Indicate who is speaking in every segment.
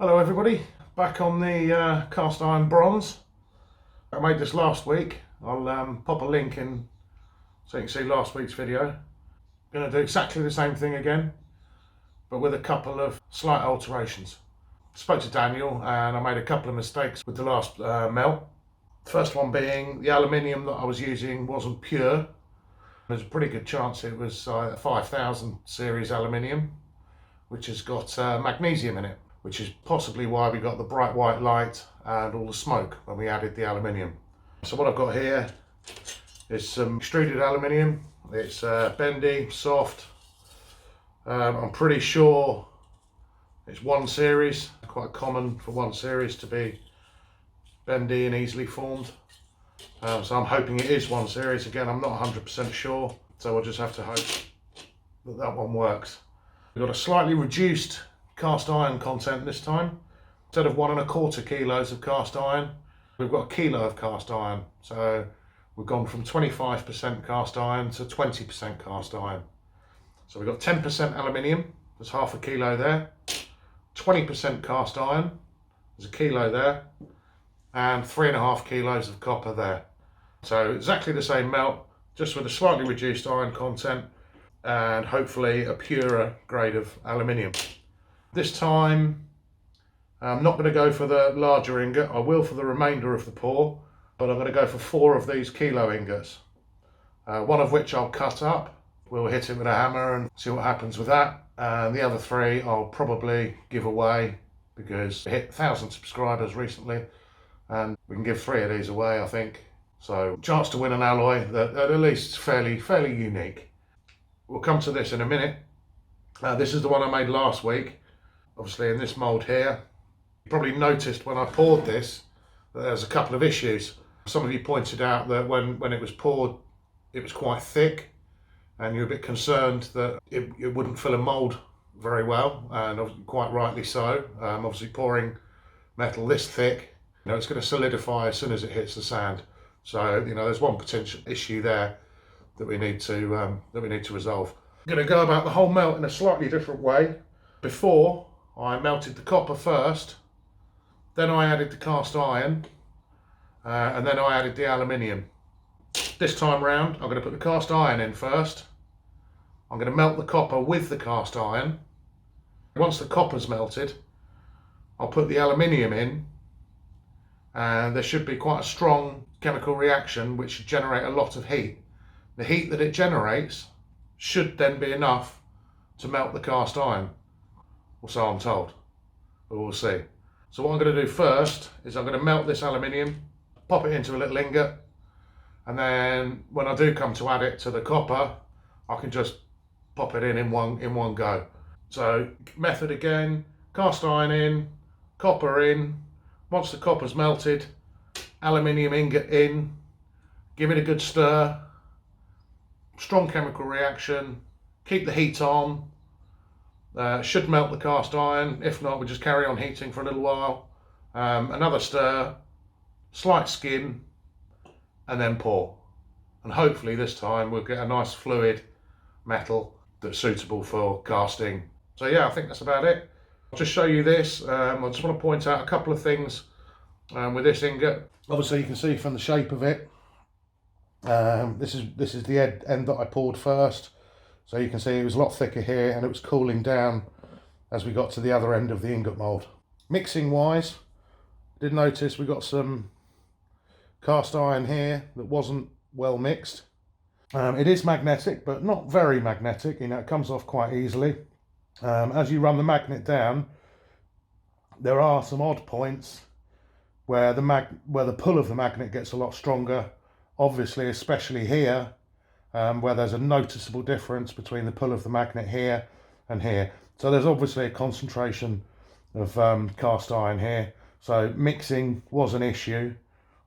Speaker 1: Hello everybody, back on the cast iron bronze. I made this last week. I'll pop a link in so you can see last week's video. Going to do exactly the same thing again, but with a couple of slight alterations. Spoke to Daniel and I made a couple of mistakes with the last melt. First one being the aluminium that I was using wasn't pure. There's a pretty good chance it was 5000 series aluminium, which has got magnesium in it, which is possibly why we got the bright white light and all the smoke when we added the aluminium. So what I've got here is some extruded aluminium. It's bendy, soft. I'm pretty sure it's 1 series, quite common for 1 series to be bendy and easily formed. So I'm hoping it is 1 series. Again, I'm not 100% sure, so we'll just have to hope that that one works. We've got a slightly reduced cast iron content this time. Instead of 1¼ kilos of cast iron, we've got a kilo of cast iron. So we've gone from 25% cast iron to 20% cast iron. So we've got 10% aluminium, there's ½ kilo there, 20% cast iron, there's a kilo there, and 3½ kilos of copper there. So exactly the same melt, just with a slightly reduced iron content and hopefully a purer grade of aluminium. This time I'm not going to go for the larger ingot. I will for the remainder of the pour, but I'm going to go for 4 of these kilo ingots, one of which I'll cut up. We'll hit it with a hammer and see what happens with that, and the other 3 I'll probably give away because we hit 1,000 subscribers recently and we can give 3 of these away, I think. So chance to win an alloy that at least is fairly unique. We'll come to this in a minute. This is the one I made last week, obviously in this mould here. You probably noticed when I poured this that there's a couple of issues. Some of you pointed out that when it was poured it was quite thick and you're a bit concerned that it wouldn't fill a mould very well, and quite rightly so. Obviously pouring metal this thick, it's going to solidify as soon as it hits the sand. So there's one potential issue there that we need to resolve. I'm going to go about the whole melt in a slightly different way. Before, I melted the copper first, then I added the cast iron, and then I added the aluminium. This time round, I'm going to put the cast iron in first. I'm going to melt the copper with the cast iron. Once the copper's melted, I'll put the aluminium in, and there should be quite a strong chemical reaction which should generate a lot of heat. The heat that it generates should then be enough to melt the cast iron, or so I'm told, but we'll see. So what I'm going to do first is I'm going to melt this aluminium, pop it into a little ingot, and then when I do come to add it to the copper, I can just pop it in one go. So method again, cast iron in, copper in. Once the copper's melted, aluminium ingot in, give it a good stir, strong chemical reaction, keep the heat on, should melt the cast iron. If not, we'll just carry on heating for a little while, another stir, slight skim, and then pour. And hopefully this time we'll get a nice fluid metal that's suitable for casting. So yeah, I think that's about it. I'll just show you this. I just want to point out a couple of things with this ingot. Obviously you can see from the shape of it, this is the end that I poured first. So you can see it was a lot thicker here and it was cooling down as we got to the other end of the ingot mould. Mixing wise, I did notice we got some cast iron here that wasn't well mixed. It is magnetic, but not very magnetic. It comes off quite easily. As you run the magnet down, there are some odd points where the pull of the magnet gets a lot stronger. Obviously, especially here, where there's a noticeable difference between the pull of the magnet here and here. So there's obviously a concentration of cast iron here. So mixing was an issue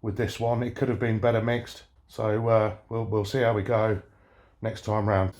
Speaker 1: with this one. It could have been better mixed. So we'll see how we go next time round.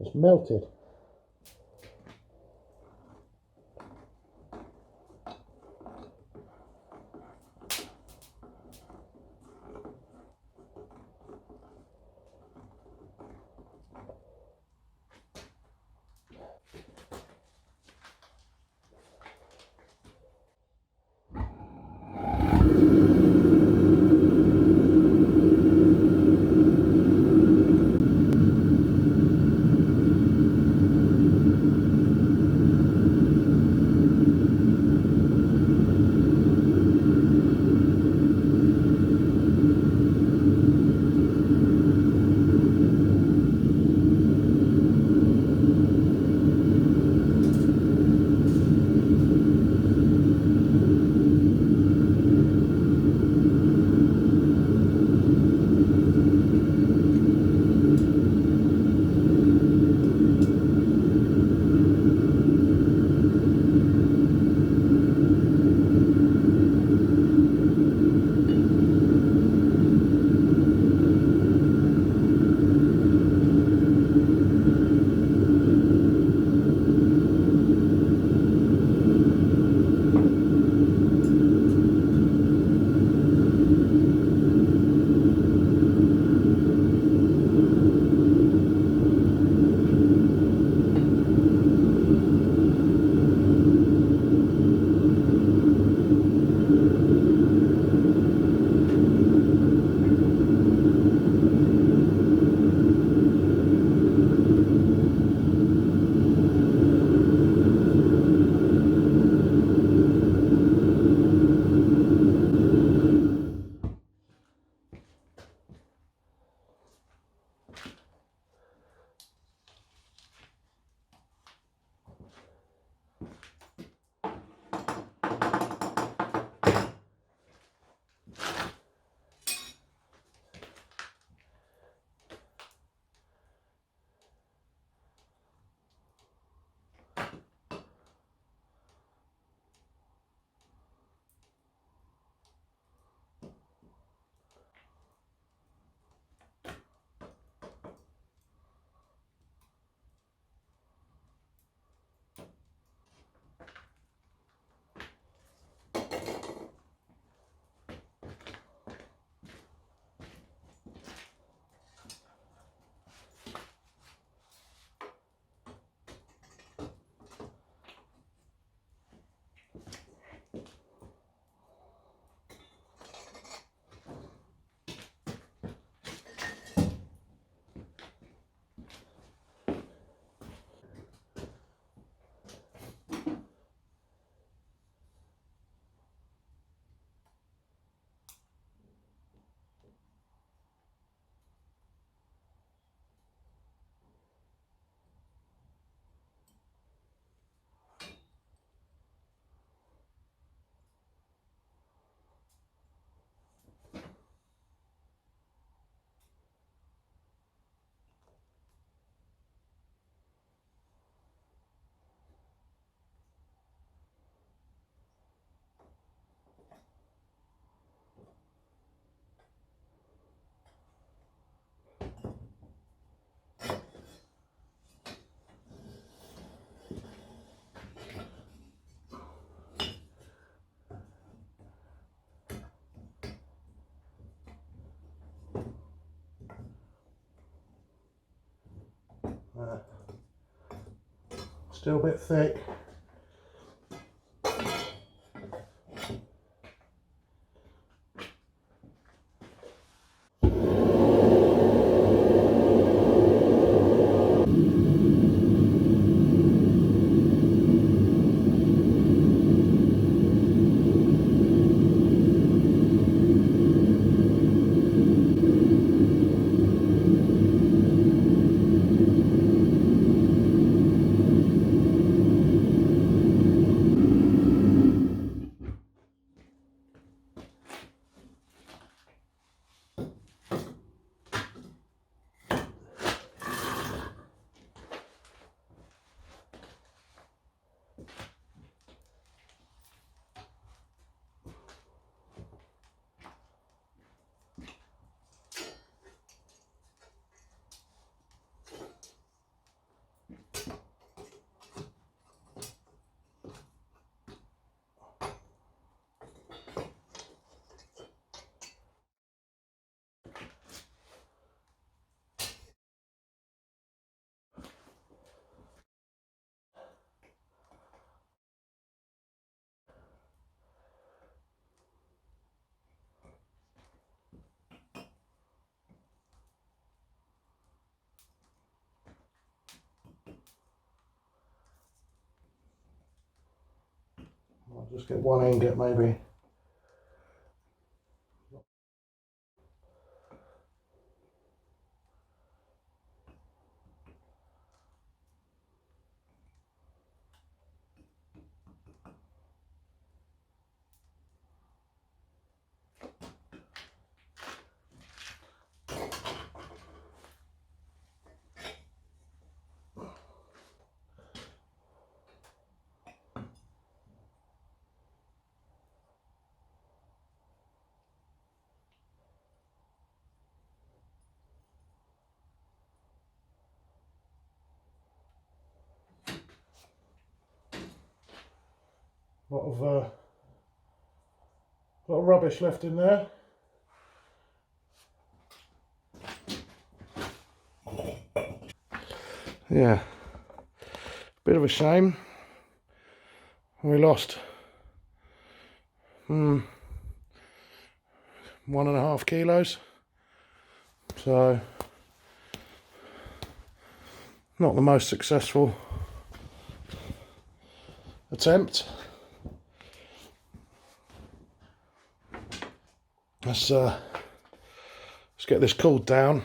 Speaker 1: It's melted. Still a bit thick. just get one ingot maybe. Lot of rubbish left in there. Yeah, bit of a shame. We lost 1.5 kilos, so not the most successful attempt. Let's get this cooled down.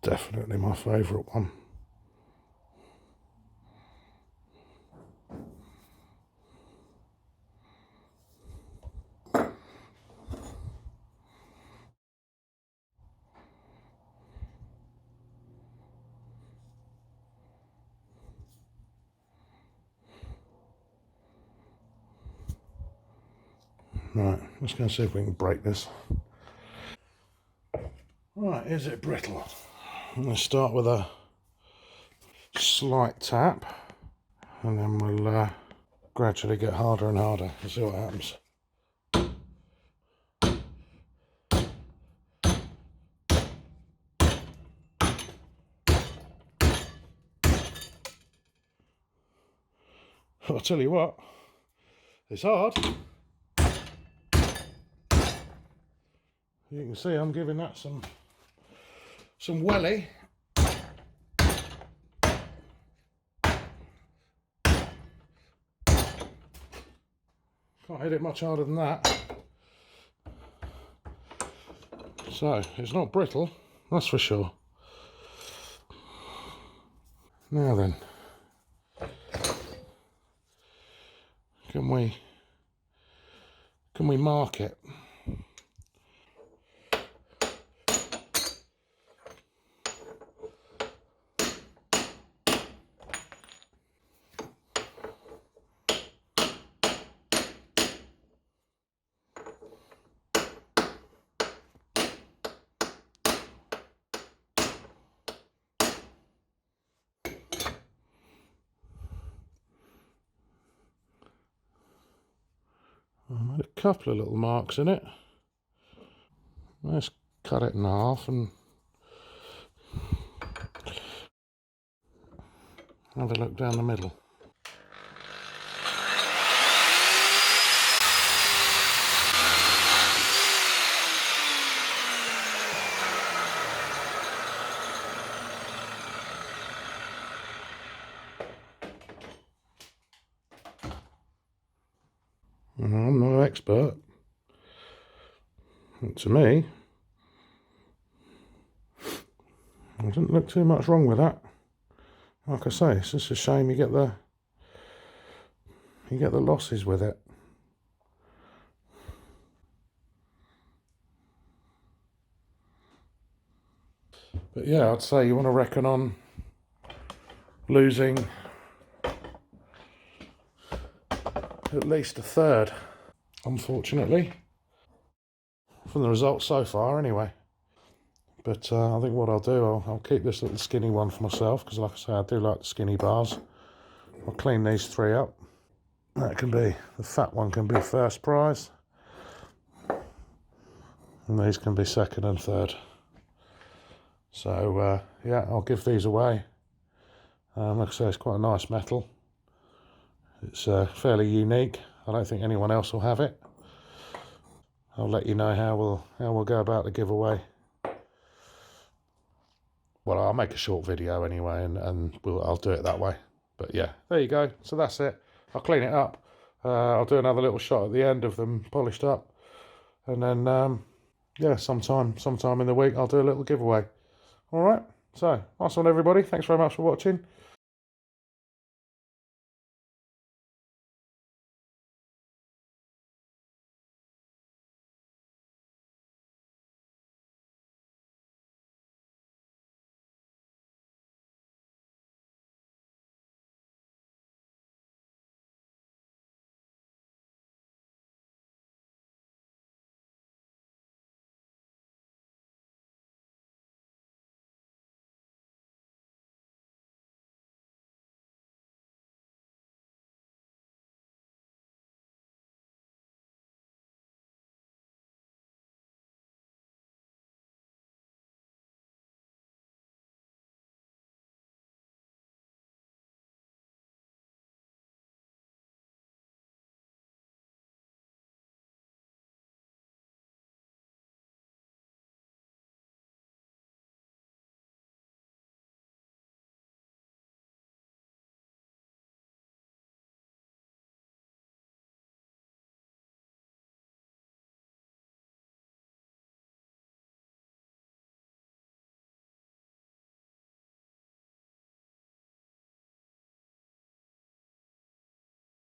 Speaker 1: Definitely my favourite one. Right, let's go and see if we can break this. Right, is it brittle? I'm going to start with a slight tap, and then we'll gradually get harder and harder and see what happens. I'll tell you what, it's hard. You can see I'm giving that some welly. Can't hit it much harder than that. So, it's not brittle, that's for sure. Now then, can we mark it? I made a couple of little marks in it. Let's cut it in half and have a look down the middle. I'm not an expert. To me, there doesn't look too much wrong with that. Like I say, it's just a shame you get the losses with it. But yeah, I'd say you want to reckon on losing at least a third, unfortunately, from the results so far anyway. But I think what I'll do, I'll keep this little skinny one for myself, because like I say, I do like the skinny bars. I'll clean these three up. That can be, the fat one can be first prize, and these can be second and third. So yeah, I'll give these away. Like I say, it's quite a nice metal. It's fairly unique. I don't think anyone else will have it. I'll let you know how we'll go about the giveaway. Well, I'll make a short video anyway, and I'll do it that way. But yeah, there you go. So that's it. I'll clean it up. I'll do another little shot at the end of them polished up, and then yeah, sometime in the week I'll do a little giveaway. All right. So nice one, everybody. Thanks very much for watching.